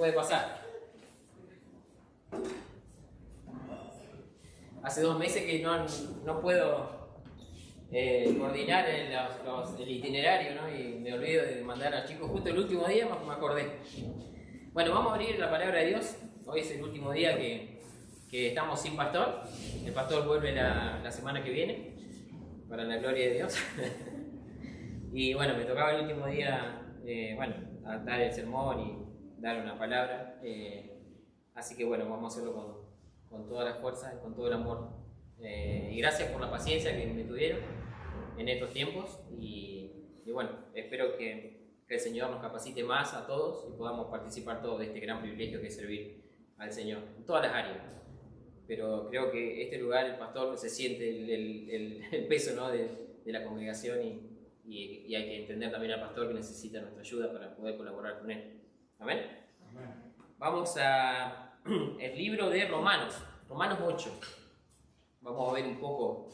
Puede pasar. Hace 2 meses que no puedo coordinar el itinerario, ¿no? Y me olvido de mandar a chicos. Justo el último día me acordé. Bueno, vamos a abrir la palabra de Dios. Hoy es el último día que estamos sin pastor. El pastor vuelve la semana que viene, para la gloria de Dios. Y bueno, me tocaba el último día, dar el sermón y dar una palabra. Así que bueno, vamos a hacerlo con todas las fuerzas y con todo el amor. Y gracias por la paciencia que me tuvieron en estos tiempos. Y bueno, espero que el Señor nos capacite más a todos y podamos participar todos de este gran privilegio que es servir al Señor en todas las áreas. Pero creo que este lugar, el pastor, se siente el peso, ¿no? de la congregación y hay que entender también al pastor que necesita nuestra ayuda para poder colaborar con él. ¿Amén? Amén. Vamos a el libro de Romanos 8. Vamos a ver un poco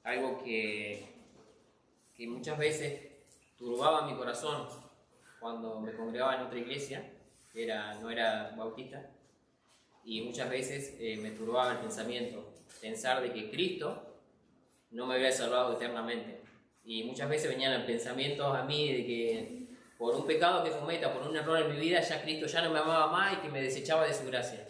algo que muchas veces turbaba mi corazón cuando me congregaba en otra iglesia, no era bautista, y muchas veces me turbaba el pensamiento, pensar de que Cristo no me había salvado eternamente. Y muchas veces venían pensamientos a mí de que por un pecado que cometa, por un error en mi vida, ya Cristo ya no me amaba más y que me desechaba de su gracia.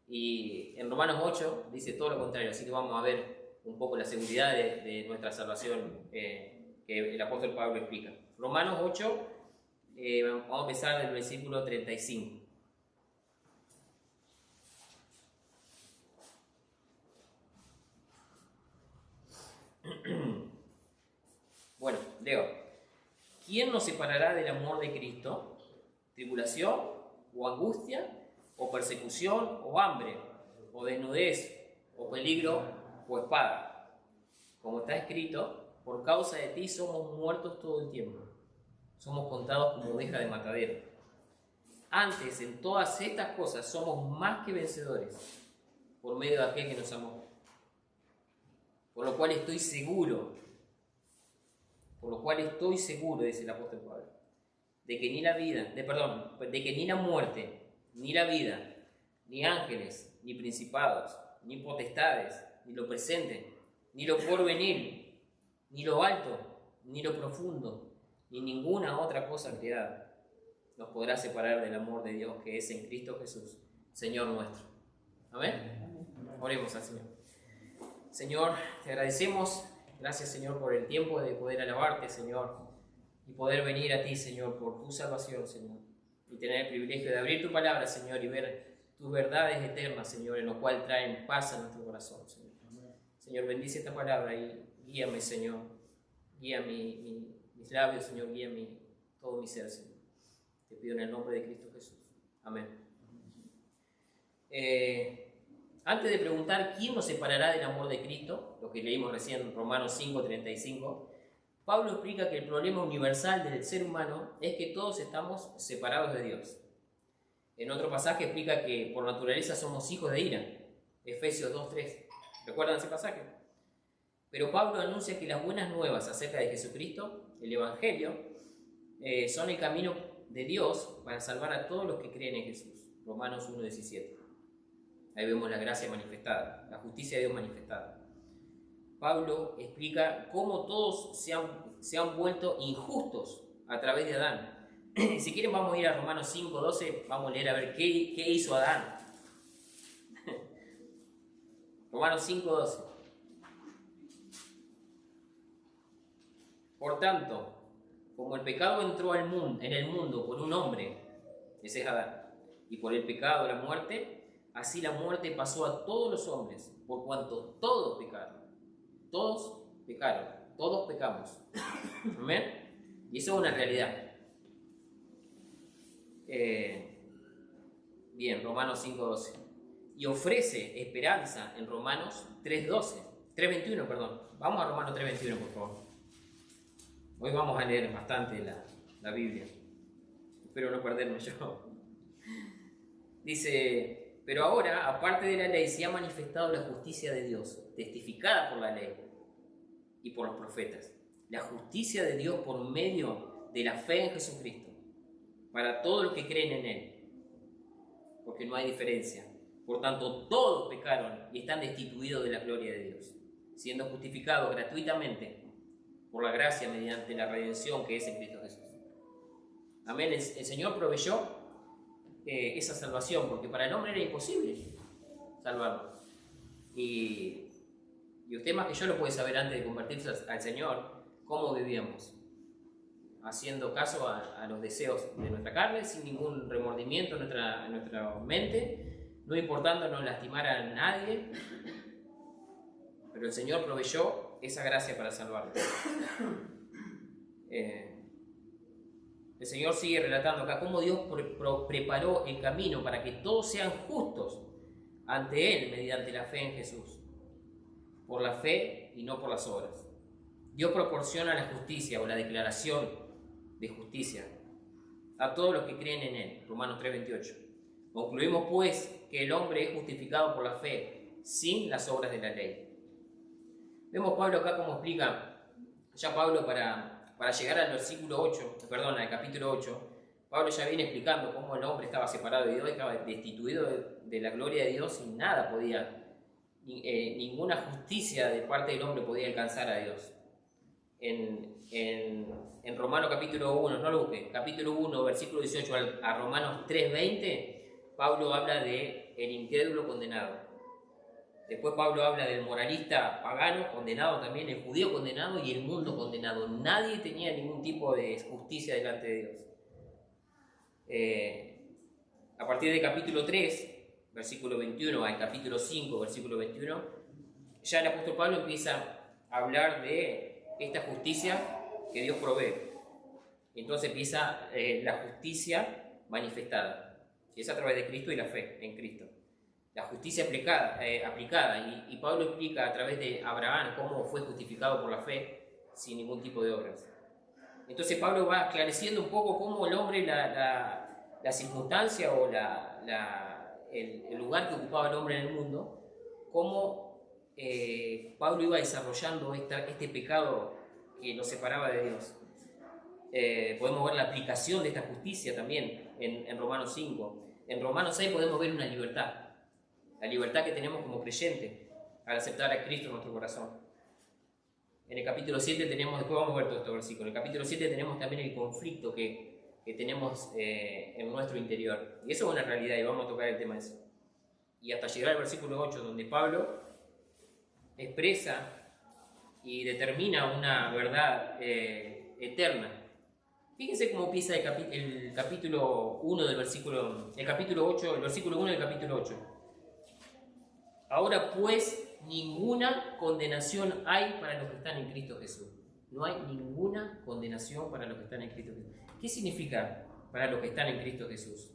Y en Romanos 8 dice todo lo contrario, así que vamos a ver un poco la seguridad de nuestra salvación que el apóstol Pablo explica. Romanos 8, vamos a empezar del versículo 35. Bueno, leo. ¿Quién nos separará del amor de Cristo? ¿Tribulación o angustia o persecución o hambre o desnudez o peligro o espada? Como está escrito, por causa de ti somos muertos todo el tiempo. Somos contados como ovejas de matadero. Antes, en todas estas cosas, somos más que vencedores por medio de aquel que nos amó. Por lo cual estoy seguro, dice el apóstol Pablo, de que ni la muerte, ni la vida, ni ángeles, ni principados, ni potestades, ni lo presente, ni lo porvenir, ni lo alto, ni lo profundo, ni ninguna otra cosa creada nos podrá separar del amor de Dios que es en Cristo Jesús, Señor nuestro. ¿Amén? Oremos al Señor. Señor, te agradecemos, gracias Señor por el tiempo de poder alabarte, Señor, y poder venir a ti, Señor, por tu salvación, Señor, y tener el privilegio de abrir tu palabra, Señor, y ver tus verdades eternas, Señor, en lo cual traen paz a nuestro corazón, Señor. Señor, bendice esta palabra y guíame, Señor, guía mis labios, Señor, guía todo mi ser, Señor. Te pido en el nombre de Cristo Jesús. Amén. Antes de preguntar quién nos separará del amor de Cristo, lo que leímos recién en Romanos 5:35, Pablo explica que el problema universal del ser humano es que todos estamos separados de Dios. En otro pasaje explica que por naturaleza somos hijos de ira, Efesios 2:3. ¿Recuerdan ese pasaje? Pero Pablo anuncia que las buenas nuevas acerca de Jesucristo, el Evangelio, son el camino de Dios para salvar a todos los que creen en Jesús. Romanos 1:17. Ahí vemos la gracia manifestada, la justicia de Dios manifestada. Pablo explica cómo todos se han vuelto injustos a través de Adán. Si quieren vamos a ir a Romanos 5:12, vamos a leer a ver qué hizo Adán. Romanos 5:12. Por tanto, como el pecado entró en el mundo por un hombre, ese es Adán, y por el pecado la muerte, así la muerte pasó a todos los hombres, por cuanto todos pecaron. Todos pecaron, todos pecamos. ¿Amén? Y eso es una realidad. Bien, Romanos 5:12. Y ofrece esperanza en Romanos 3:21, perdón. Vamos a Romanos 3:21, por favor. Hoy vamos a leer bastante la Biblia. Espero no perderme yo. Dice: pero ahora, aparte de la ley, se ha manifestado la justicia de Dios, testificada por la ley y por los profetas. La justicia de Dios por medio de la fe en Jesucristo, para todos los que creen en Él, porque no hay diferencia. Por tanto, todos pecaron y están destituidos de la gloria de Dios, siendo justificados gratuitamente por la gracia mediante la redención que es en Cristo Jesús. Amén. El Señor proveyó esa salvación, porque para el hombre era imposible salvarlo. Y usted más que yo lo puede saber antes de convertirse al Señor, cómo vivíamos, haciendo caso a los deseos de nuestra carne, sin ningún remordimiento en nuestra mente, no importándonos lastimar a nadie, pero el Señor proveyó esa gracia para salvarnos. El Señor sigue relatando acá cómo Dios preparó el camino para que todos sean justos ante Él mediante la fe en Jesús, por la fe y no por las obras. Dios proporciona la justicia o la declaración de justicia a todos los que creen en Él. Romanos 3:28. Concluimos pues que el hombre es justificado por la fe, sin las obras de la ley. Vemos Pablo acá como explica, ya Pablo para llegar al al capítulo 8, Pablo ya viene explicando cómo el hombre estaba separado de Dios, estaba destituido de la gloria de Dios y nada podía, ninguna justicia de parte del hombre podía alcanzar a Dios. En Romanos capítulo 1, no lo busque, capítulo 1, versículo 18 a Romanos 3:20, Pablo habla de el incrédulo condenado. Después Pablo habla del moralista pagano condenado también, el judío condenado y el mundo condenado. Nadie tenía ningún tipo de justicia delante de Dios. A partir del capítulo 3, versículo 21, al capítulo 5, versículo 21, ya el apóstol Pablo empieza a hablar de esta justicia que Dios provee. Entonces empieza la justicia manifestada, que es a través de Cristo y la fe en Cristo. La justicia aplicada y Pablo explica a través de Abraham cómo fue justificado por la fe sin ningún tipo de obras. Entonces Pablo va esclareciendo un poco cómo el hombre, la circunstancia o el lugar que ocupaba el hombre en el mundo, cómo Pablo iba desarrollando este pecado que lo separaba de Dios. Podemos ver la aplicación de esta justicia también en Romanos 5. En Romanos 6 podemos ver una libertad. La libertad que tenemos como creyente al aceptar a Cristo en nuestro corazón. En el capítulo 7 tenemos, después vamos a ver todo este versículo, en el capítulo 7 tenemos también el conflicto que tenemos en nuestro interior. Y eso es una realidad y vamos a tocar el tema de eso. Y hasta llegar al versículo 8, donde Pablo expresa y determina una verdad eterna. Fíjense cómo empieza el capítulo 1 del versículo, el capítulo 8, el versículo 1 del capítulo 8. Ahora pues ninguna condenación hay para los que están en Cristo Jesús. No hay ninguna condenación para los que están en Cristo Jesús. ¿Qué significa para los que están en Cristo Jesús?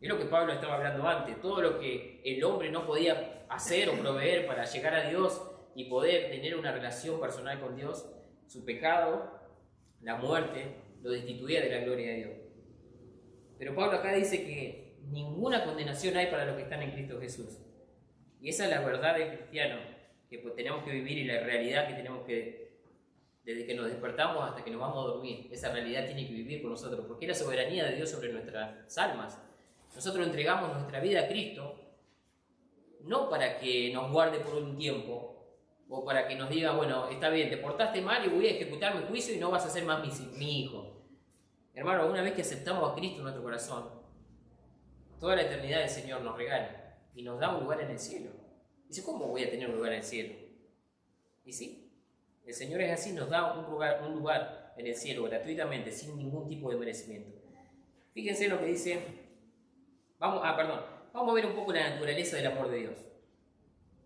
Es lo que Pablo estaba hablando antes. Todo lo que el hombre no podía hacer o proveer para llegar a Dios y poder tener una relación personal con Dios, su pecado, la muerte, lo destituía de la gloria de Dios. Pero Pablo acá dice que ninguna condenación hay para los que están en Cristo Jesús. Y esa es la verdad del cristiano que tenemos que vivir y la realidad que tenemos que, desde que nos despertamos hasta que nos vamos a dormir, esa realidad tiene que vivir con nosotros, porque es la soberanía de Dios sobre nuestras almas. Nosotros entregamos nuestra vida a Cristo, no para que nos guarde por un tiempo, o para que nos diga, bueno, está bien, te portaste mal y voy a ejecutar mi juicio y no vas a ser más mi hijo. Hermano, una vez que aceptamos a Cristo en nuestro corazón, toda la eternidad el Señor nos regala y nos da un lugar en el cielo. Dice, ¿cómo voy a tener un lugar en el cielo? Y sí, el Señor es así, nos da un lugar en el cielo gratuitamente, sin ningún tipo de merecimiento. Fíjense lo que dice, vamos a ver un poco la naturaleza del amor de Dios.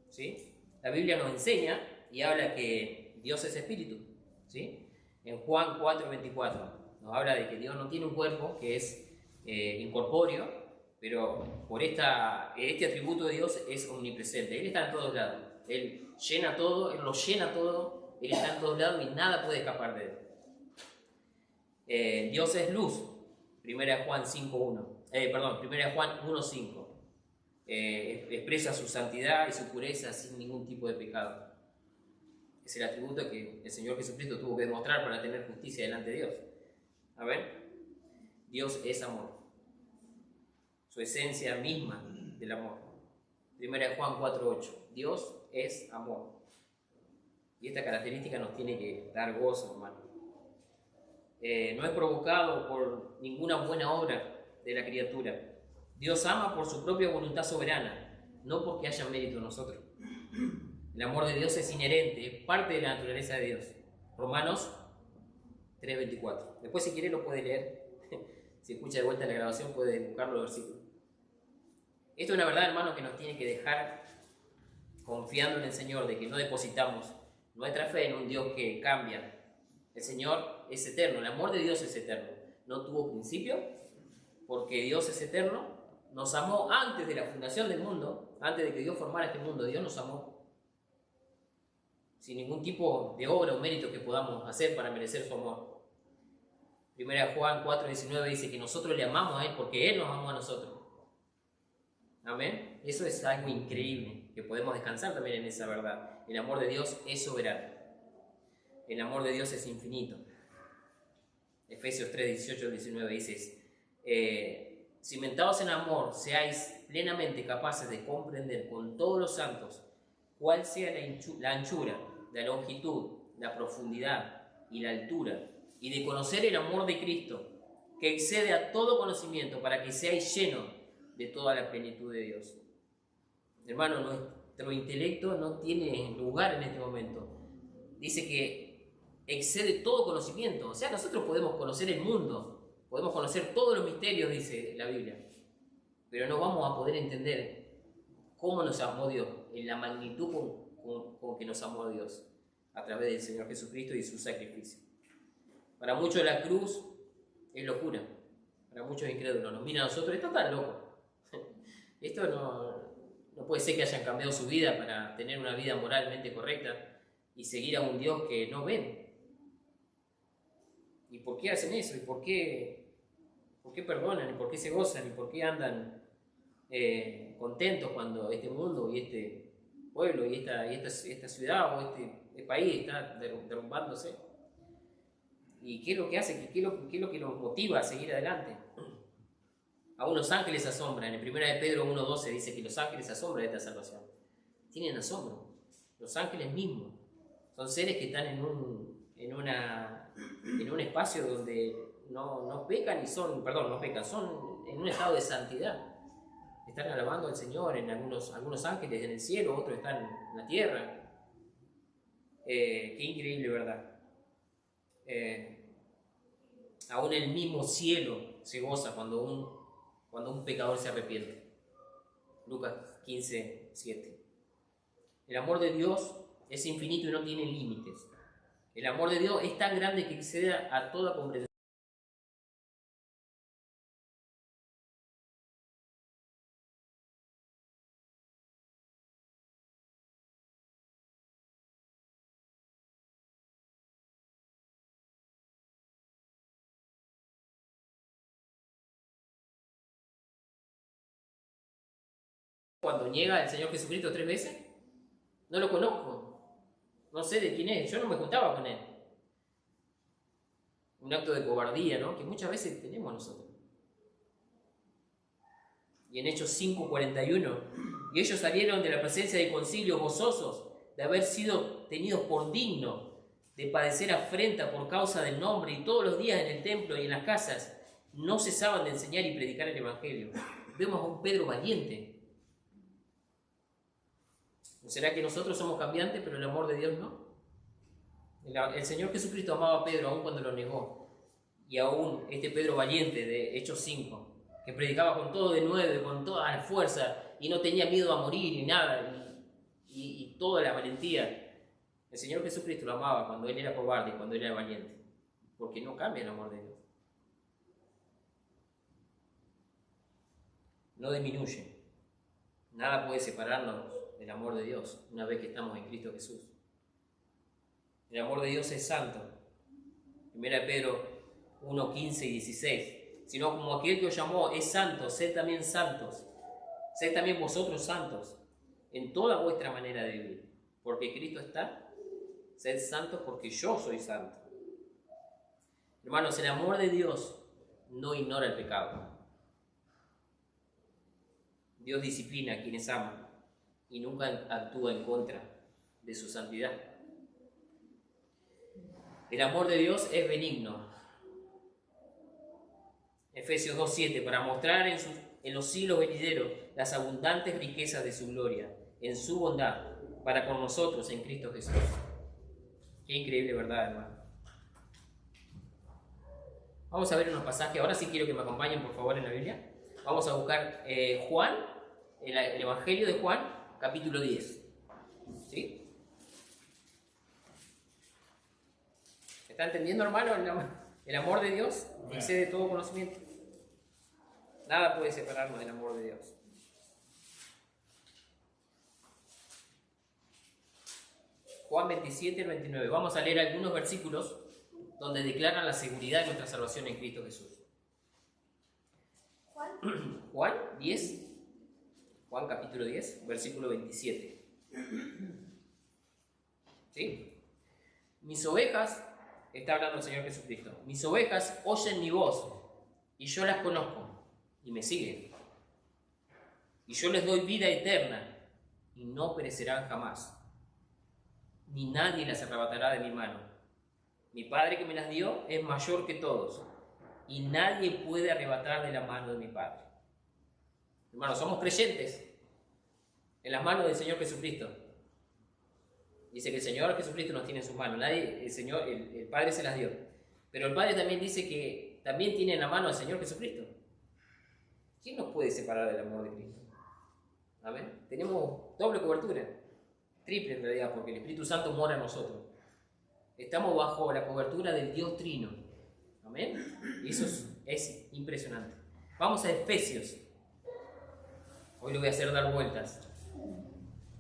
¿Sí? La Biblia nos enseña y habla que Dios es espíritu. ¿Sí? En Juan 4:24 nos habla de que Dios no tiene un cuerpo que es incorpóreo, pero por este atributo de Dios es omnipresente. Él está en todos lados. Él llena todo, Él lo llena todo, Él está en todos lados y nada puede escapar de Él. Dios es luz. 1 Juan 1:5. Expresa su santidad y su pureza sin ningún tipo de pecado. Es el atributo que el Señor Jesucristo tuvo que demostrar para tener justicia delante de Dios. A ver. Dios es amor. Su esencia misma del amor. Primera de Juan 4:8. Dios es amor. Y esta característica nos tiene que dar gozo, hermano. No es provocado por ninguna buena obra de la criatura. Dios ama por su propia voluntad soberana, no porque haya mérito en nosotros. El amor de Dios es inherente, es parte de la naturaleza de Dios. Romanos 3:24. Después, si quiere, lo puede leer. Si escucha de vuelta la grabación, puede buscarlo los versículos. Esto es una verdad, hermano, que nos tiene que dejar confiando en el Señor, de que no depositamos nuestra fe en un Dios que cambia. El Señor es eterno, el amor de Dios es eterno. No tuvo principio, porque Dios es eterno. Nos amó antes de la fundación del mundo, antes de que Dios formara este mundo. Dios nos amó sin ningún tipo de obra o mérito que podamos hacer para merecer su amor. Primera Juan 4:19 dice que nosotros le amamos a Él porque Él nos amó a nosotros. Amén. Eso es algo increíble, que podemos descansar también en esa verdad. El amor de Dios es soberano. El amor de Dios es infinito. Efesios 3:18-19 dice, cimentados en amor, seáis plenamente capaces de comprender con todos los santos cuál sea la anchura, la longitud, la profundidad y la altura, y de conocer el amor de Cristo, que excede a todo conocimiento, para que seáis llenos de toda la plenitud de Dios. Hermano, nuestro intelecto no tiene lugar en este momento. Dice que excede todo conocimiento. O sea, nosotros podemos conocer el mundo, podemos conocer todos los misterios, dice la Biblia, pero no vamos a poder entender cómo nos amó Dios, en la magnitud con que nos amó Dios, a través del Señor Jesucristo y su sacrificio. Para muchos la cruz es locura, para muchos incrédulos. Nos miran a nosotros, esto está loco. Esto no puede ser que hayan cambiado su vida para tener una vida moralmente correcta y seguir a un Dios que no ven. ¿Y por qué hacen eso? ¿Y por qué perdonan? ¿Y por qué se gozan? ¿Y por qué andan contentos cuando este mundo y este pueblo y esta ciudad o este país está derrumbándose? ¿Y qué es lo que hace? ¿Qué es lo que los motiva a seguir adelante? Aún los ángeles asombran. En 1 de Pedro 1:12 dice que los ángeles asombran de esta salvación. Tienen asombro. Los ángeles mismos son seres que están en un espacio donde no pecan y son en un estado de santidad. Están alabando al Señor, en algunos ángeles en el cielo, otros están en la tierra. Qué increíble, ¿verdad? Aún el mismo cielo se goza cuando un pecador se arrepiente. Lucas 15:7. El amor de Dios es infinito y no tiene límites. El amor de Dios es tan grande que excede a toda comprensión. Cuando niega al Señor Jesucristo 3 veces, no lo conozco, no sé de quién es, yo no me juntaba con él. Un acto de cobardía, ¿no?, que muchas veces tenemos nosotros. Y en Hechos 5:41, y ellos salieron de la presencia del concilio gozosos de haber sido tenidos por dignos de padecer afrenta por causa del nombre, y todos los días en el templo y en las casas no cesaban de enseñar y predicar el Evangelio. Vemos a un Pedro valiente. ¿No será que nosotros somos cambiantes, pero el amor de Dios no? El Señor Jesucristo amaba a Pedro aún cuando lo negó. Y aún este Pedro valiente de Hechos 5, que predicaba con todo de nuevo, con toda la fuerza, y no tenía miedo a morir ni nada, y toda la valentía. El Señor Jesucristo lo amaba cuando él era cobarde y cuando él era valiente, porque no cambia el amor de Dios. No disminuye. Nada puede separarnos del amor de Dios una vez que estamos en Cristo Jesús. El amor de Dios es santo. 1 Pedro 1:15 y 16. Sino como aquel que os llamó es santo, sed también santos. Sed también vosotros santos en toda vuestra manera de vivir. Porque Cristo está. Sed santos porque yo soy santo. Hermanos, el amor de Dios no ignora el pecado. Dios disciplina a quienes ama y nunca actúa en contra de su santidad. El amor de Dios es benigno. Efesios 2:7, para mostrar en los siglos venideros las abundantes riquezas de su gloria, en su bondad, para con nosotros en Cristo Jesús. Qué increíble verdad, hermano. Vamos a ver unos pasajes. Ahora sí quiero que me acompañen, por favor, en la Biblia. Vamos a buscar Juan, el Evangelio de Juan, capítulo 10. ¿Sí? ¿Está entendiendo, hermano? El amor de Dios excede todo conocimiento. Nada puede separarnos del amor de Dios. Juan 27 al 29. Vamos a leer algunos versículos donde declaran la seguridad de nuestra salvación en Cristo Jesús. Juan 10, Juan capítulo 10, versículo 27. ¿Sí? Mis ovejas, está hablando el Señor Jesucristo, mis ovejas oyen mi voz y yo las conozco y me siguen. Y yo les doy vida eterna y no perecerán jamás, ni nadie las arrebatará de mi mano. Mi Padre que me las dio es mayor que todos y nadie puede arrebatar de la mano de mi Padre. Hermanos, somos creyentes en las manos del Señor Jesucristo. Dice que el Señor Jesucristo nos tiene en sus manos. El Padre se las dio. Pero el Padre también dice que también tiene en la mano al Señor Jesucristo. ¿Quién nos puede separar del amor de Cristo? Amén. Tenemos doble cobertura, triple en realidad, porque el Espíritu Santo mora en nosotros. Estamos bajo la cobertura del Dios Trino. Amén. Y eso es impresionante. Vamos a Efesios. Hoy lo voy a hacer dar vueltas.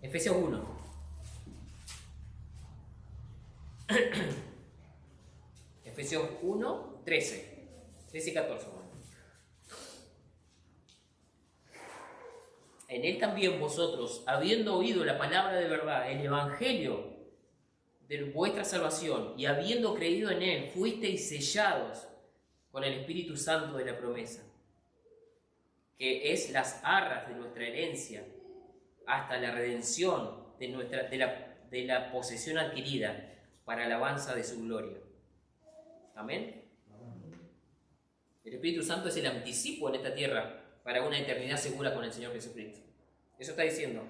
Efesios 1. Efesios 1, 13 y 14. En él también vosotros, habiendo oído la palabra de verdad, el evangelio de vuestra salvación, y habiendo creído en él, fuisteis sellados con el Espíritu Santo de la promesa, que es las arras de nuestra herencia, hasta la redención de la posesión adquirida, para alabanza de su gloria. Amén. El Espíritu Santo es el anticipo en esta tierra para una eternidad segura con el Señor Jesucristo. Eso está diciendo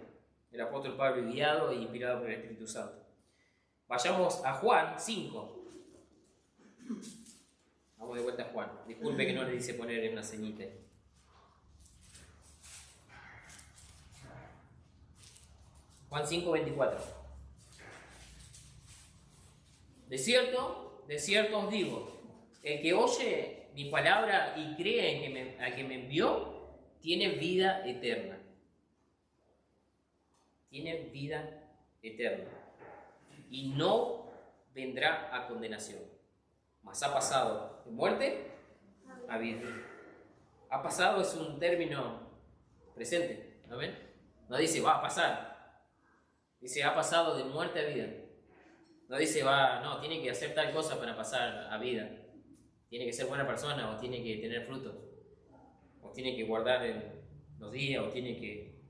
el apóstol Pablo, guiado e inspirado por el Espíritu Santo. Vayamos a Juan 5. Vamos de vuelta a Juan. Disculpe que no le dice poner una ceñita. Juan 5, 24. De cierto os digo, el que oye mi palabra y cree en al que me envió, tiene vida eterna. Tiene vida eterna. Y no vendrá a condenación, mas ha pasado de muerte a vida. Ha pasado es un término presente. ¿Amén? No dice va a pasar. Dice ha pasado de muerte a vida. No dice, tiene que hacer tal cosa para pasar a vida. Tiene que ser buena persona, o tiene que tener frutos, o tiene que guardar los días, o tiene que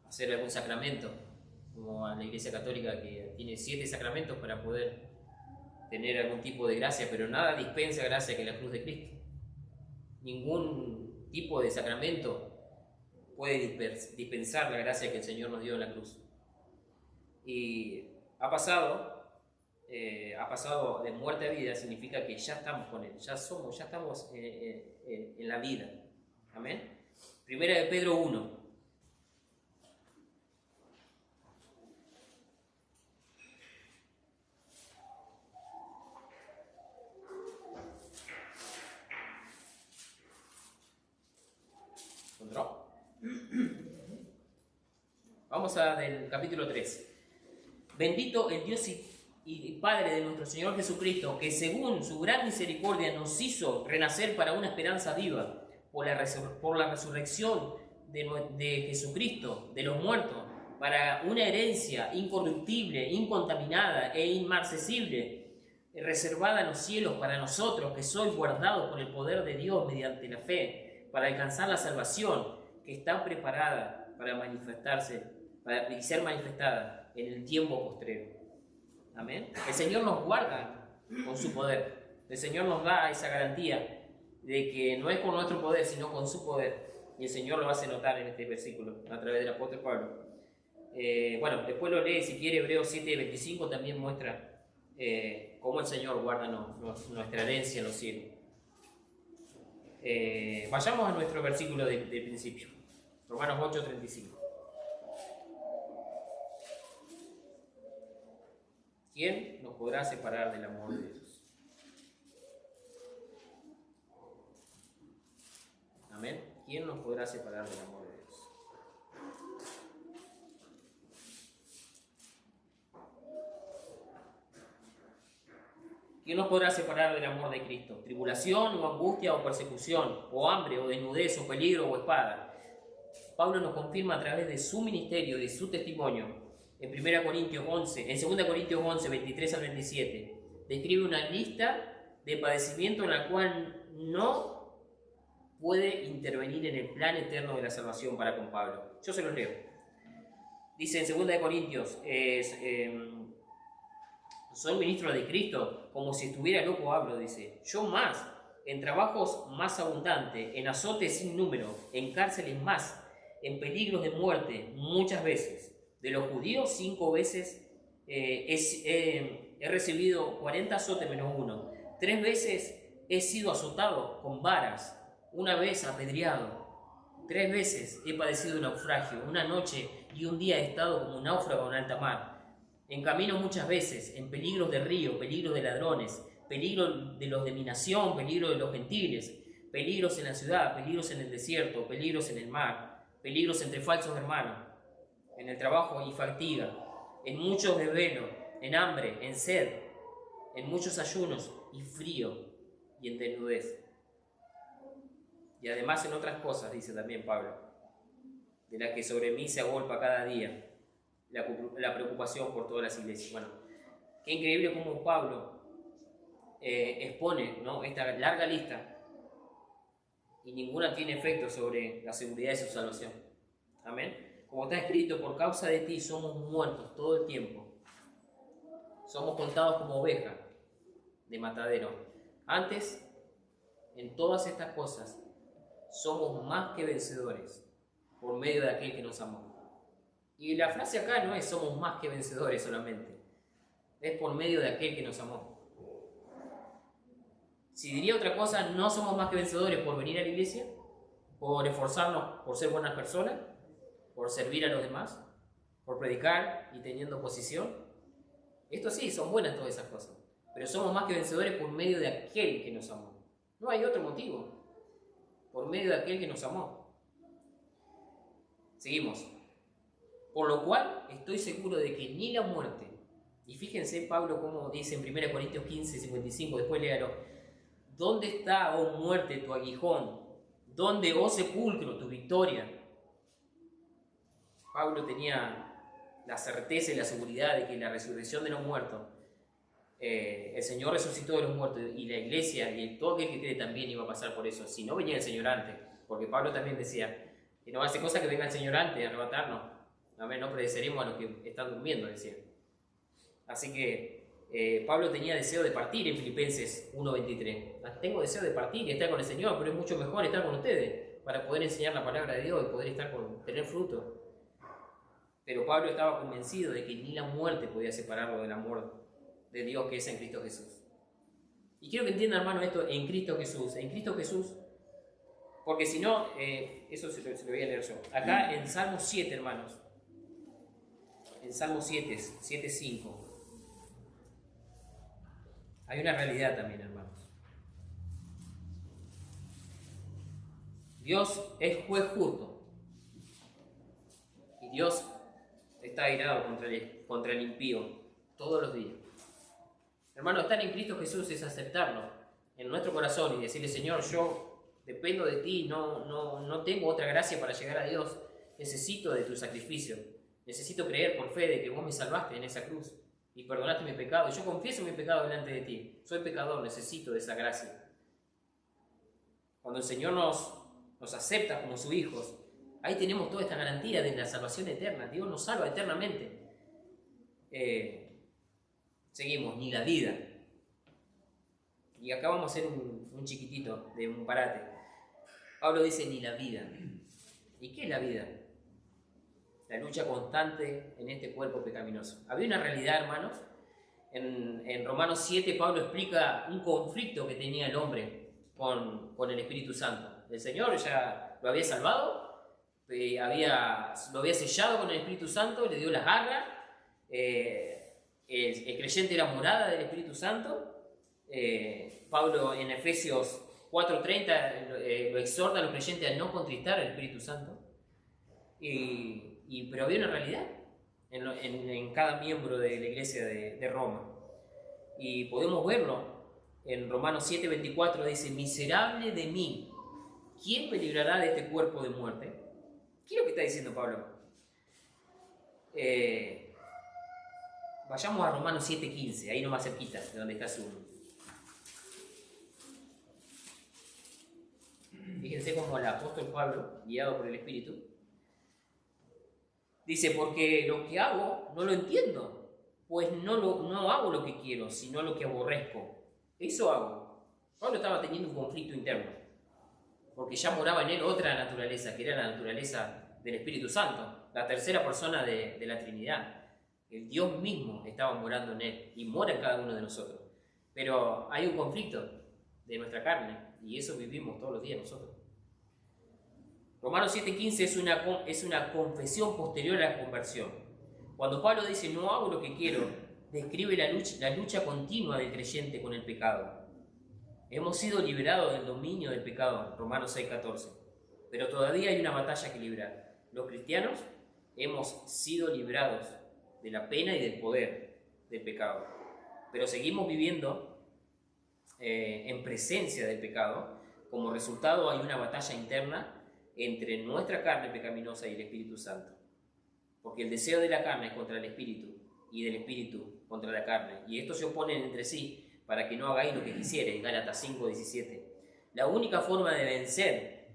hacer algún sacramento, como la Iglesia Católica que tiene 7 sacramentos para poder tener algún tipo de gracia, pero nada dispensa gracia que la cruz de Cristo. Ningún tipo de sacramento puede dispensar la gracia que el Señor nos dio en la cruz. Y ha pasado de muerte a vida, significa que ya estamos con Él, ya estamos en la vida. Amén. Primera de Pedro 1. ¿Encontró? Vamos del capítulo 3. Bendito el Dios y Padre de nuestro Señor Jesucristo, que según su gran misericordia nos hizo renacer para una esperanza viva por la resurrección de Jesucristo de los muertos, para una herencia incorruptible, incontaminada e inmarcesible, reservada en los cielos para nosotros, que sois guardados por el poder de Dios mediante la fe, para alcanzar la salvación que está preparada para manifestarse y ser manifestada en el tiempo postrero. Amén. El Señor nos guarda con su poder. El Señor nos da esa garantía de que no es con nuestro poder, sino con su poder. Y el Señor lo hace notar en este versículo, a través del apóstol Pablo. Bueno, después lo lee, si quiere, Hebreos 7:25 también muestra cómo el Señor guarda nuestra herencia en los cielos. Vayamos a nuestro versículo de principio, Romanos 8:35. ¿Quién nos podrá separar del amor de Dios? Amén. ¿Quién nos podrá separar del amor de Dios? ¿Quién nos podrá separar del amor de Cristo? ¿Tribulación o angustia o persecución, o hambre o desnudez o peligro o espada? Pablo nos confirma a través de su ministerio y de su testimonio en 2 Corintios 11, 23 al 27. Describe una lista de padecimientos en la cual no puede intervenir en el plan eterno de la salvación para con Pablo. Yo se los leo. Dice en 2 Corintios, soy ministro de Cristo, como si estuviera loco Pablo, dice. Yo más, en trabajos más abundantes, en azotes sin número, en cárceles más, en peligros de muerte muchas veces. De los judíos 5 veces he recibido 40 azotes menos 1. 3 veces he sido azotado con varas, 1 vez apedreado. 3 veces he padecido naufragio, 1 noche y 1 día he estado como un náufrago en alta mar. En camino muchas veces, en peligros de río, peligros de ladrones, peligros de los de mi nación, peligros de los gentiles, peligros en la ciudad, peligros en el desierto, peligros en el mar, peligros entre falsos hermanos, en el trabajo y fatiga, en muchos desvelos, en hambre, en sed, en muchos ayunos y frío y en desnudez. Y además en otras cosas, dice también Pablo, de las que sobre mí se agolpa cada día la preocupación por todas las iglesias. Bueno, qué increíble cómo Pablo expone, ¿no?, esta larga lista y ninguna tiene efecto sobre la seguridad de su salvación. Amén. Como está escrito, por causa de ti somos muertos todo el tiempo. Somos contados como ovejas de matadero. Antes, en todas estas cosas, somos más que vencedores por medio de aquel que nos amó. Y la frase acá no es somos más que vencedores solamente. Es por medio de aquel que nos amó. Si diría otra cosa, no somos más que vencedores por venir a la iglesia, por esforzarnos por ser buenas personas, por servir a los demás, por predicar y teniendo posición. Esto sí, son buenas todas esas cosas. Pero somos más que vencedores por medio de aquel que nos amó. No hay otro motivo. Por medio de aquel que nos amó. Seguimos. Por lo cual estoy seguro de que ni la muerte, y fíjense Pablo como dice en 1 Corintios 15, 55, después léalo, ¿dónde está, oh muerte, tu aguijón? ¿Dónde, oh sepulcro, tu victoria? Pablo tenía la certeza y la seguridad de que la resurrección de los muertos, el Señor resucitó de los muertos y la iglesia y todo aquel que cree también iba a pasar por eso, si no venía el Señor antes, porque Pablo también decía, que no hace cosa que venga el Señor antes a arrebatarnos, amén, no predeceremos a los que están durmiendo, decía. Así que Pablo tenía deseo de partir en Filipenses 1:23. Tengo deseo de partir y estar con el Señor, pero es mucho mejor estar con ustedes para poder enseñar la palabra de Dios y poder tener fruto. Pero Pablo estaba convencido de que ni la muerte podía separarlo del amor de Dios que es en Cristo Jesús. Y quiero que entiendan, hermano, esto en Cristo Jesús, porque si no, eso se lo voy a leer yo. Acá en Salmo 7, hermanos, en Salmo 7:5, hay una realidad también, hermanos. Dios es juez justo y Dios está airado contra el impío todos los días. Hermano, estar en Cristo Jesús es aceptarlo en nuestro corazón y decirle, Señor, yo dependo de ti, no tengo otra gracia para llegar a Dios, necesito de tu sacrificio, necesito creer por fe de que vos me salvaste en esa cruz y perdonaste mi pecado. Yo confieso mi pecado delante de ti. Soy pecador, necesito de esa gracia. Cuando el Señor nos acepta como sus hijos, ahí tenemos toda esta garantía de la salvación eterna. Dios nos salva eternamente. Seguimos, ni la vida. Y acá vamos a hacer un chiquitito de un parate. Pablo dice ni la vida. ¿Y qué es la vida? La lucha constante en este cuerpo pecaminoso. Había una realidad, hermanos. En Romanos 7 Pablo explica un conflicto que tenía el hombre con el Espíritu Santo. El Señor ya lo había salvado, lo había sellado con el Espíritu Santo, le dio las garras. El creyente era morada del Espíritu Santo. Pablo en Efesios 4:30 lo exhorta a los creyentes a no contristar al Espíritu Santo. Pero había una realidad en cada miembro de la iglesia de Roma. Y podemos verlo en Romanos 7:24, dice: miserable de mí, ¿quién me librará de este cuerpo de muerte? ¿Qué es lo que está diciendo Pablo? Vayamos a Romanos 7:15, ahí nomás cerquita, de donde está su... Fíjense cómo el apóstol Pablo, guiado por el Espíritu, dice: porque lo que hago no lo entiendo, pues no hago lo que quiero, sino lo que aborrezco. Eso hago. Pablo estaba teniendo un conflicto interno, porque ya moraba en él otra naturaleza, que era la naturaleza del Espíritu Santo, la tercera persona de la Trinidad. El Dios mismo estaba morando en él y mora en cada uno de nosotros. Pero hay un conflicto de nuestra carne y eso vivimos todos los días nosotros. Romanos 7:15 es una confesión posterior a la conversión. Cuando Pablo dice no hago lo que quiero, describe la lucha continua del creyente con el pecado. Hemos sido liberados del dominio del pecado, Romanos 6:14, pero todavía hay una batalla que librar. Los cristianos hemos sido librados de la pena y del poder del pecado, pero seguimos viviendo en presencia del pecado. Como resultado hay una batalla interna entre nuestra carne pecaminosa y el Espíritu Santo, porque el deseo de la carne es contra el Espíritu y del Espíritu contra la carne, y estos se oponen entre sí para que no hagáis lo que quisierais. Gálatas 5:17. La única forma de vencer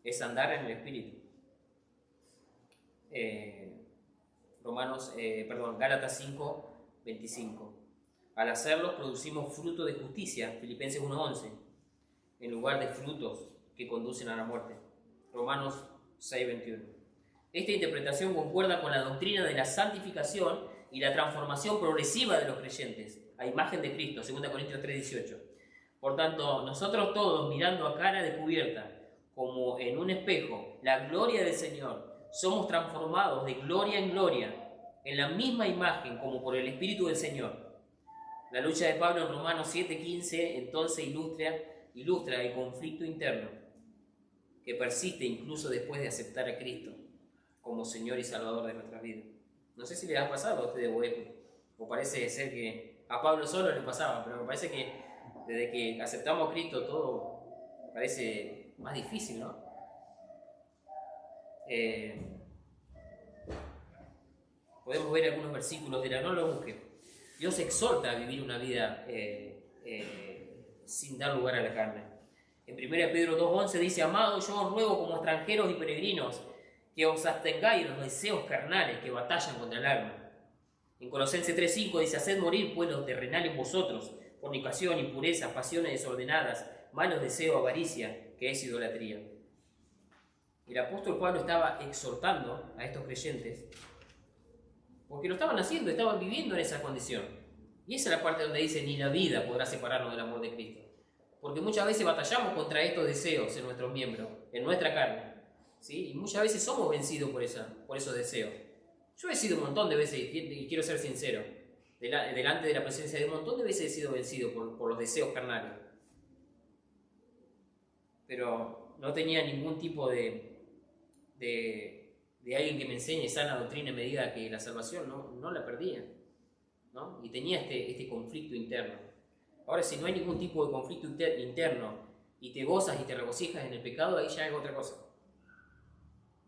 es andar en el Espíritu. Gálatas 5:25. Al hacerlos producimos fruto de justicia, Filipenses 1:11, en lugar de frutos que conducen a la muerte, Romanos 6:21. Esta interpretación concuerda con la doctrina de la santificación y la transformación progresiva de los creyentes a imagen de Cristo, 2 Corintios 3:18. Por tanto, nosotros todos, mirando a cara descubierta, como en un espejo, la gloria del Señor, somos transformados de gloria en gloria, en la misma imagen como por el Espíritu del Señor. La lucha de Pablo en Romanos 7:15 entonces ilustra el conflicto interno que persiste incluso después de aceptar a Cristo como Señor y Salvador de nuestras vidas. No sé si les ha pasado a ustedes o parece ser que a Pablo solo le pasaba, pero me parece que desde que aceptamos a Cristo todo parece más difícil, ¿no? Podemos ver algunos versículos de la, no lo busquen. Dios exhorta a vivir una vida sin dar lugar a la carne. En 1 Pedro 2:11 dice: amado, yo os ruego como extranjeros y peregrinos que os abstengáis de los deseos carnales que batallan contra el alma. En Colosenses 3:5 dice: haced morir pues lo terrenal en vosotros, fornicación, impureza, pasiones desordenadas, malos deseos, avaricia, que es idolatría. El apóstol Pablo estaba exhortando a estos creyentes porque lo estaban haciendo, estaban viviendo en esa condición. Y esa es la parte donde dice: ni la vida podrá separarnos del amor de Cristo. Porque muchas veces batallamos contra estos deseos en nuestros miembros, en nuestra carne, ¿sí? Y muchas veces somos vencidos por esos deseos. Yo he sido un montón de veces, y quiero ser sincero, delante de la presencia de un montón de veces he sido vencido por los deseos carnales. Pero no tenía ningún tipo de alguien que me enseñe sana doctrina y me diga que la salvación no la perdía, ¿no? Y tenía este conflicto interno. Ahora, si no hay ningún tipo de conflicto interno y te gozas y te regocijas en el pecado, ahí ya es otra cosa.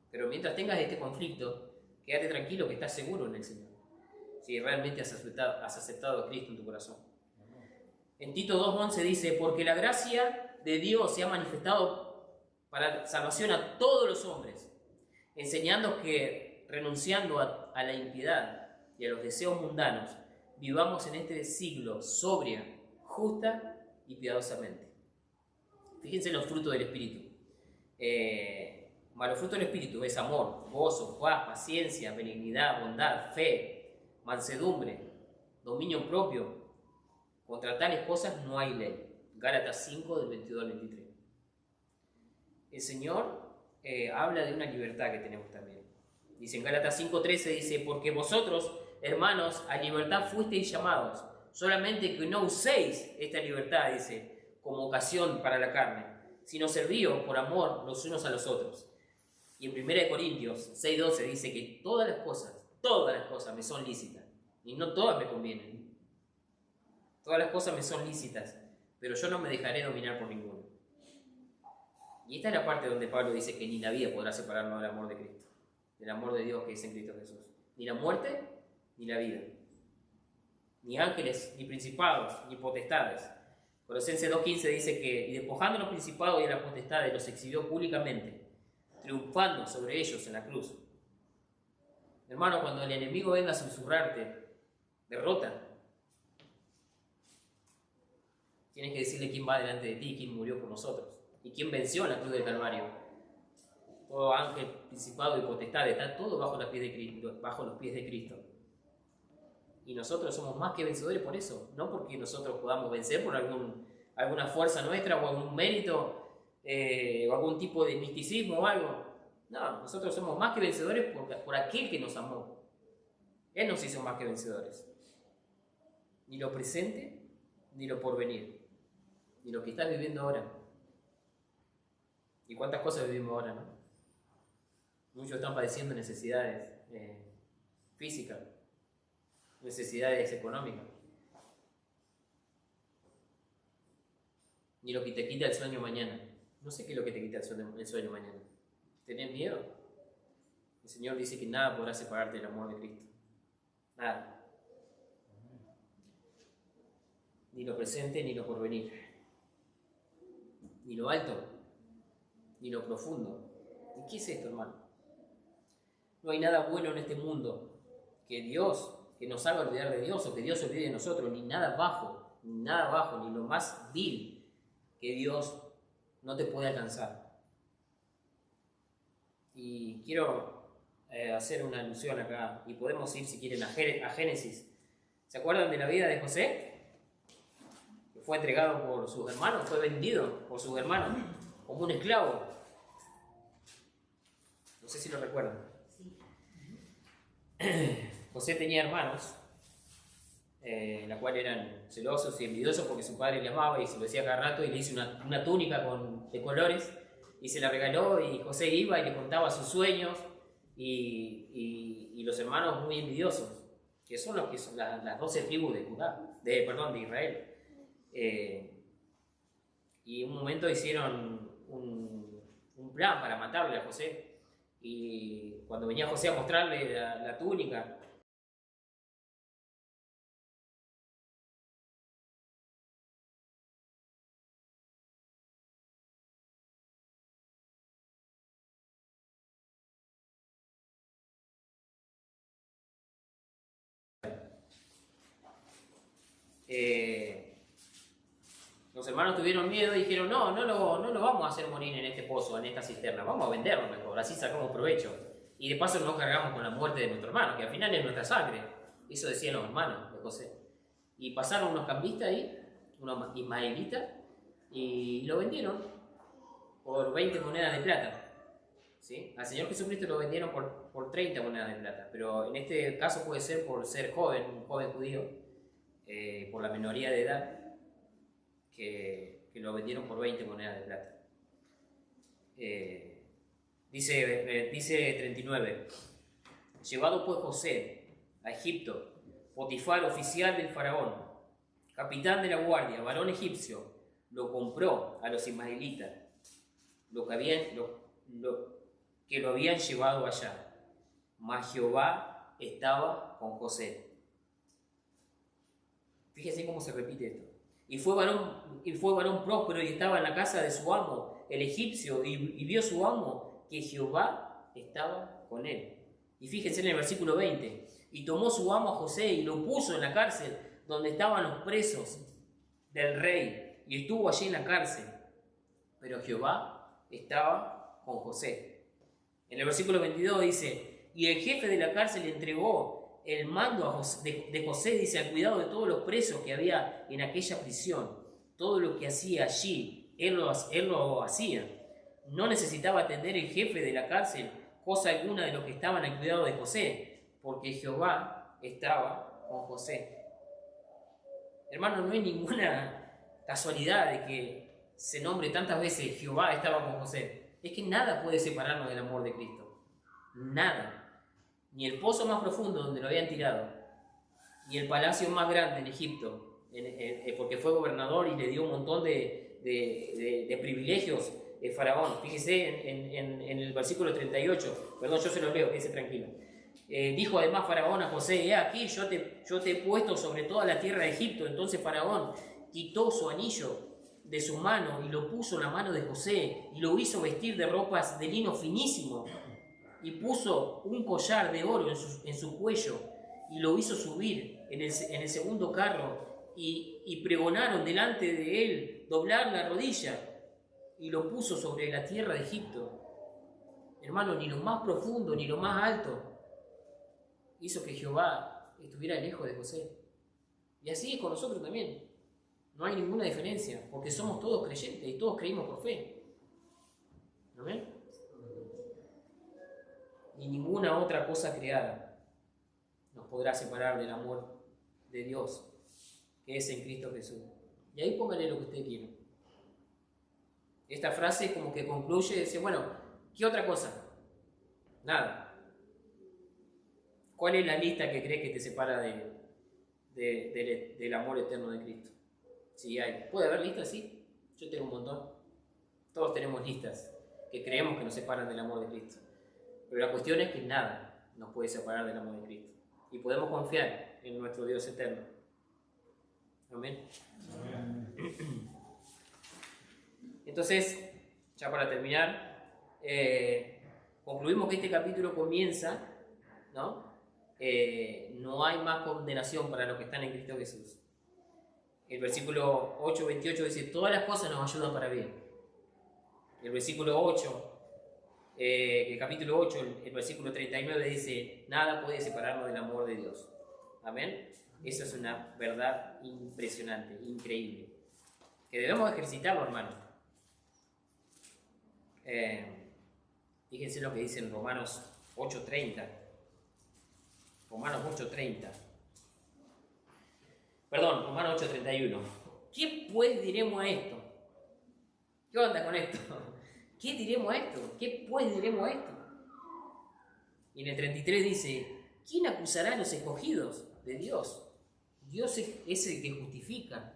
Pero mientras tengas este conflicto, quédate tranquilo que estás seguro en el Señor. si realmente has aceptado a Cristo en tu corazón. En Tito 2:11 dice, porque la gracia de Dios se ha manifestado para salvación a todos los hombres, enseñando que renunciando a la impiedad y a los deseos mundanos, vivamos en este siglo sobria, justa y piadosamente. Fíjense en los frutos del Espíritu. Los frutos del Espíritu es amor, gozo, paz, paciencia, benignidad, bondad, fe, mansedumbre, dominio propio. Contra tales cosas no hay ley. Gálatas 5, del 22 al 23. El Señor habla de una libertad que tenemos también. Dice en Gálatas 5:13, dice, porque vosotros, hermanos, a libertad fuisteis llamados, solamente que no uséis esta libertad, dice, como ocasión para la carne, sino servíos por amor los unos a los otros. Y en 1 Corintios 6:12 dice que todas las cosas me son lícitas, y no todas me convienen. Todas las cosas me son lícitas, pero yo no me dejaré dominar por ninguno. Y esta es la parte donde Pablo dice que ni la vida podrá separarnos del amor de Cristo, del amor de Dios que es en Cristo Jesús. Ni la muerte, ni la vida. Ni ángeles, ni principados, ni potestades. Colosenses 2:15 dice que, y despojando a los principados y a las potestades, los exhibió públicamente, triunfando sobre ellos en la cruz. Hermano, cuando el enemigo venga a susurrarte, derrota. Tienes que decirle quién va delante de ti, quién murió por nosotros y quién venció en la cruz del Calvario. Todo ángel, principado y potestad está todo bajo los pies de Cristo. Y nosotros somos más que vencedores por eso, no porque nosotros podamos vencer por alguna fuerza nuestra o algún mérito o algún tipo de misticismo o algo. No, nosotros somos más que vencedores por aquel que nos amó. Él nos hizo más que vencedores. Ni lo presente, ni lo porvenir, ni lo que estás viviendo ahora. ¿Y cuántas cosas vivimos ahora, no? Muchos están padeciendo necesidades físicas, necesidades económicas. Ni lo que te quita el sueño mañana. No sé qué es lo que te quita el sueño mañana. ¿Tenés miedo? El Señor dice que nada podrá separarte del amor de Cristo. Nada. Ni lo presente, ni lo porvenir. Ni lo alto, ni lo profundo. ¿Y qué es esto, hermano? No hay nada bueno en este mundo que nos haga olvidar de Dios o que Dios se olvide de nosotros, ni nada bajo, ni lo más vil que Dios no te puede alcanzar. Y quiero hacer una alusión acá, y podemos ir, si quieren, a Génesis. ¿Se acuerdan de la vida de José? Que fue entregado por sus hermanos, fue vendido por sus hermanos como un esclavo. No sé si lo recuerdan. Sí. José tenía hermanos, la cual eran celosos y envidiosos porque su padre le amaba y se lo decía cada rato, y le hizo una túnica de colores y se la regaló, y José iba y le contaba sus sueños, y los hermanos muy envidiosos, que son los que son las 12 tribus de Israel. Y en un momento hicieron un plan para matarle a José, y cuando venía José a mostrarle la túnica, los hermanos tuvieron miedo y dijeron, no lo vamos a hacer morir en este pozo, en esta cisterna, vamos a venderlo mejor, así sacamos provecho. Y de paso no cargamos con la muerte de nuestro hermano, que al final es nuestra sangre. Eso decían los hermanos de José. Y pasaron unos cambistas ahí, unos ismaelitas, y lo vendieron por 20 monedas de plata. ¿Sí? Al Señor Jesucristo lo vendieron por 30 monedas de plata, pero en este caso puede ser por ser joven, un joven judío, por la minoría de edad, que lo vendieron por 20 monedas de plata. Dice 39, llevado pues José a Egipto, Potifar, oficial del faraón, capitán de la guardia, varón egipcio, lo compró a los ismaelitas, que lo habían llevado allá. Mas Jehová estaba con José, Fíjense cómo se repite esto. Y fue varón próspero y estaba en la casa de su amo, el egipcio, y vio su amo que Jehová estaba con él. Y fíjense en el versículo 20. Y tomó su amo a José y lo puso en la cárcel donde estaban los presos del rey. Y estuvo allí en la cárcel. Pero Jehová estaba con José. En el versículo 22 dice, y el jefe de la cárcel le entregó el mando de José, dice, al cuidado de todos los presos que había en aquella prisión. Todo lo que hacía allí, él lo hacía. No necesitaba atender el jefe de la cárcel cosa alguna de los que estaban al cuidado de José, porque Jehová estaba con José. Hermano, no hay ninguna casualidad de que se nombre tantas veces Jehová estaba con José. Es que nada puede separarnos del amor de Cristo. Nada. Ni el pozo más profundo donde lo habían tirado, ni el palacio más grande en Egipto, porque fue gobernador y le dio un montón de privilegios Faraón. Fíjese en el versículo 38, perdón, yo se lo leo, quédese tranquilo. Dijo además Faraón a José, he aquí, yo te he puesto sobre toda la tierra de Egipto. Entonces Faraón quitó su anillo de su mano y lo puso en la mano de José y lo hizo vestir de ropas de lino finísimo y puso un collar de oro en su cuello y lo hizo subir en el segundo carro y pregonaron delante de él doblar la rodilla y lo puso sobre la tierra de Egipto. Hermano, ni lo más profundo ni lo más alto hizo que Jehová estuviera lejos de José. Y así es con nosotros también. No hay ninguna diferencia, porque somos todos creyentes y todos creímos por fe. ¿Amén? Y ninguna otra cosa creada nos podrá separar del amor de Dios, que es en Cristo Jesús. Y ahí póngale lo que usted quiera. Esta frase como que concluye y dice, bueno, ¿qué otra cosa? Nada. ¿Cuál es la lista que crees que te separa del amor eterno de Cristo? Si hay. ¿Puede haber listas? Sí. Yo tengo un montón. Todos tenemos listas que creemos que nos separan del amor de Cristo. Pero la cuestión es que nada nos puede separar del amor de Cristo. Y podemos confiar en nuestro Dios eterno. Amén. Amén. Entonces, ya para terminar, concluimos que este capítulo comienza, ¿no? No hay más condenación para los que están en Cristo Jesús. El versículo 8-28 dice, todas las cosas nos ayudan para bien. El versículo 8, el capítulo 8, el versículo 39 dice, nada puede separarnos del amor de Dios. Amén. Eso es una verdad impresionante, increíble, que debemos ejercitarlo, hermano. Fíjense lo que dice en Romanos 8:30. Romanos 8:30. Perdón, Romanos 8:31. ¿Qué pues diremos a esto? ¿Qué onda con esto? ¿Qué diremos a esto? ¿Qué pues diremos a esto? Y en el 33 dice, ¿quién acusará a los escogidos de Dios? Dios es el que justifica.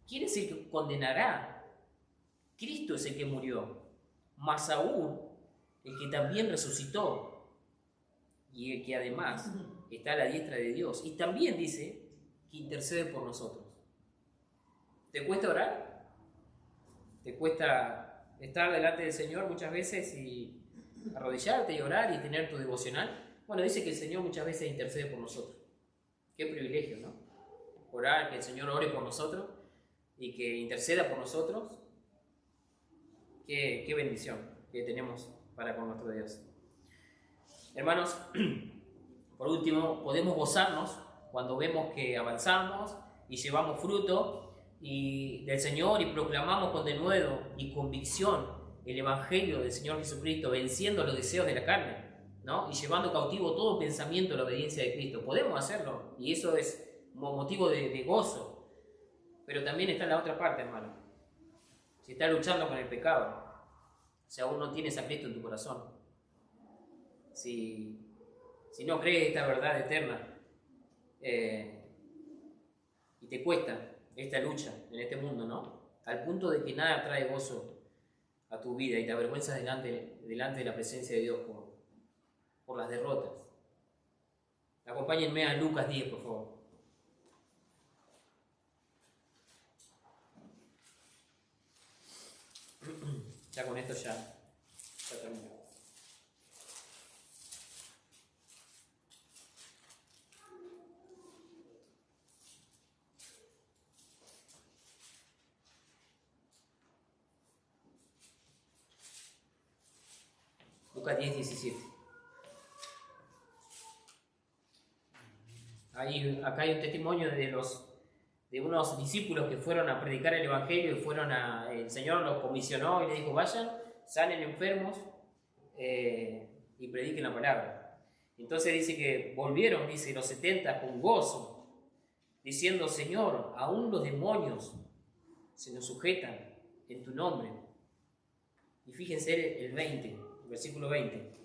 ¿Quién es el que condenará? Cristo es el que murió, más aún el que también resucitó y el que además está a la diestra de Dios. Y también dice que intercede por nosotros. ¿Te cuesta orar? ¿Te cuesta estar delante del Señor muchas veces y arrodillarte y orar y tener tu devocional? Bueno, dice que el Señor muchas veces intercede por nosotros. Qué privilegio, ¿no? Orar, que el Señor ore por nosotros y que interceda por nosotros. Qué bendición que tenemos para con nuestro Dios. Hermanos, por último, podemos gozarnos cuando vemos que avanzamos y llevamos fruto del Señor y proclamamos con denuedo y convicción el Evangelio del Señor Jesucristo, venciendo los deseos de la carne, ¿no? Y llevando cautivo todo pensamiento a la obediencia de Cristo. Podemos hacerlo y eso es motivo de gozo. Pero también está la otra parte, hermano. Si estás luchando con el pecado, si aún no tienes a Cristo en tu corazón, si no crees esta verdad eterna y te cuesta esta lucha en este mundo, ¿no? Al punto de que nada trae gozo a tu vida y te avergüenzas delante de la presencia de Dios por las derrotas. Acompáñenme a Lucas 10, por favor. Ya con esto ya termino. Lucas 10, 17. Acá hay un testimonio de unos discípulos que fueron a predicar el Evangelio y el Señor los comisionó y les dijo, vayan, sanen enfermos y prediquen la palabra. Entonces dice que volvieron, dice, los 70 con gozo, diciendo, Señor, aún los demonios se nos sujetan en tu nombre. Y fíjense el 20, el versículo 20.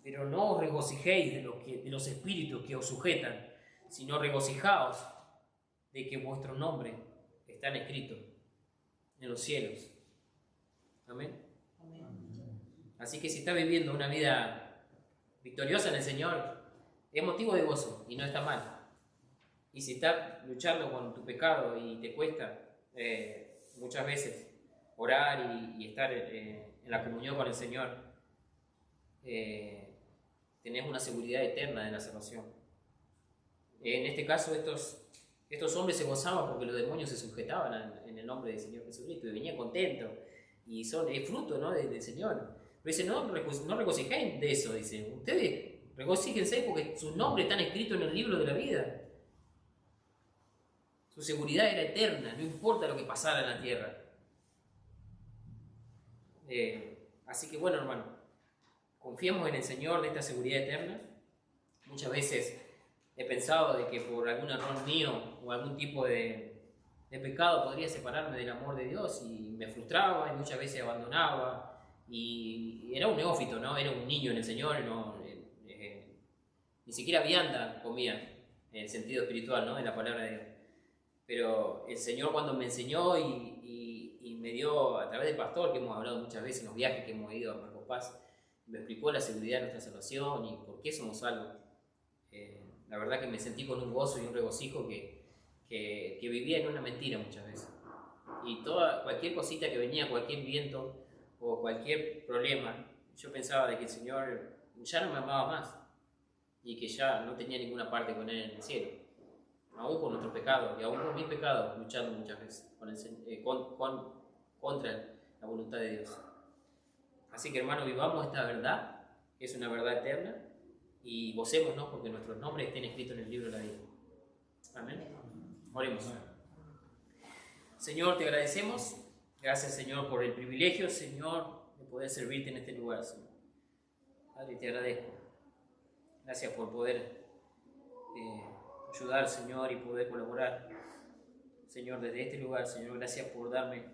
Pero no os regocijéis de los espíritus que os sujetan, sino regocijaos de que vuestro nombre está escrito en los cielos. Amén. Amén. Así que si estás viviendo una vida victoriosa en el Señor, es motivo de gozo y no está mal. Y si estás luchando con tu pecado y te cuesta muchas veces orar y estar en la comunión con el Señor, tenés una seguridad eterna de la salvación. En este caso, estos hombres se gozaban porque los demonios se sujetaban en el nombre del Señor Jesucristo y venían contentos. Y es fruto, ¿no?, del Señor. Pero dice, no regocijéis de eso, dice. Ustedes regocíjense porque sus nombres están escritos en el libro de la vida. Su seguridad era eterna, no importa lo que pasara en la tierra. Así que bueno, hermano, confiemos en el Señor de esta seguridad eterna. Muchas veces he pensado de que por algún error mío o algún tipo de pecado podría separarme del amor de Dios y me frustraba y muchas veces abandonaba y era un neófito, ¿no? Era un niño en el Señor, ni siquiera vianda comía en el sentido espiritual, ¿no?, de la palabra de Dios. Pero el Señor cuando me enseñó y me dio, a través del pastor, que hemos hablado muchas veces en los viajes que hemos ido a Marcos Paz, me explicó la seguridad de nuestra salvación y por qué somos salvos. La verdad que me sentí con un gozo y un regocijo que vivía en una mentira muchas veces. Y cualquier cosita que venía, cualquier viento o cualquier problema, yo pensaba de que el Señor ya no me amaba más y que ya no tenía ninguna parte con Él en el cielo. Aún con nuestros pecados y aún con mis pecados, luchando muchas veces contra la voluntad de Dios. Así que, hermano, vivamos esta verdad, que es una verdad eterna, y gocémonos porque nuestros nombres estén escritos en el libro de la vida. Amén. Oremos. Señor, te agradecemos. Gracias, Señor, por el privilegio, Señor, de poder servirte en este lugar, Señor. Padre, te agradezco. Gracias por poder ayudar, Señor, y poder colaborar, Señor, desde este lugar. Señor, gracias por darme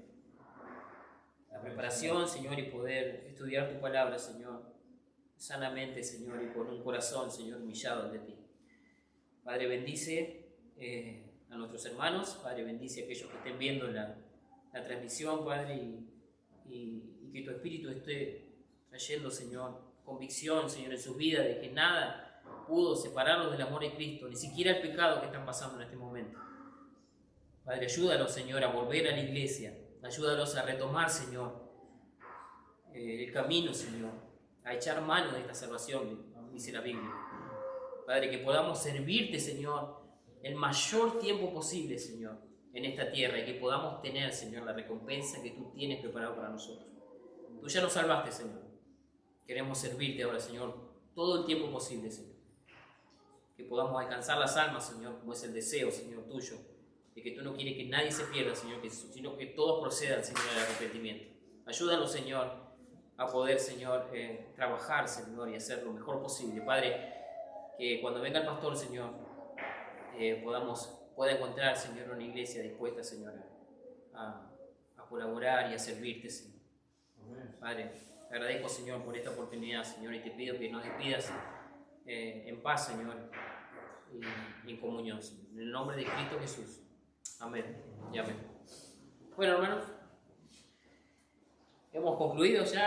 la preparación, Señor, y poder estudiar tu palabra, Señor, sanamente, Señor, y con un corazón, Señor, humillado ante ti. Padre, bendice a nuestros hermanos. Padre, bendice a aquellos que estén viendo la transmisión, Padre, y que tu Espíritu esté trayendo, Señor, convicción, Señor, en sus vidas de que nada pudo separarlos del amor de Cristo, ni siquiera el pecado que están pasando en este momento. Padre, ayúdalos, Señor, a volver a la iglesia. Ayúdalos a retomar, Señor, el camino, Señor, a echar mano de esta salvación, dice la Biblia. Padre, que podamos servirte, Señor, el mayor tiempo posible, Señor, en esta tierra, y que podamos tener, Señor, la recompensa que tú tienes preparado para nosotros. Tú ya nos salvaste, Señor. Queremos servirte ahora, Señor, todo el tiempo posible, Señor. Que podamos alcanzar las almas, Señor, como es el deseo, Señor, tuyo, de que tú no quieres que nadie se pierda, Señor, sino que todos procedan, Señor, al arrepentimiento. Ayúdanos, Señor, a poder, Señor, trabajar, Señor, y hacer lo mejor posible. Padre, que cuando venga el pastor, Señor, pueda encontrar, Señor, una iglesia dispuesta, Señor, a colaborar y a servirte, Señor. Padre, te agradezco, Señor, por esta oportunidad, Señor, y te pido que nos despidas en paz, Señor, y en comunión, Señor. En el nombre de Cristo Jesús. Amén y amén. Bueno, hermanos, hemos concluido ya.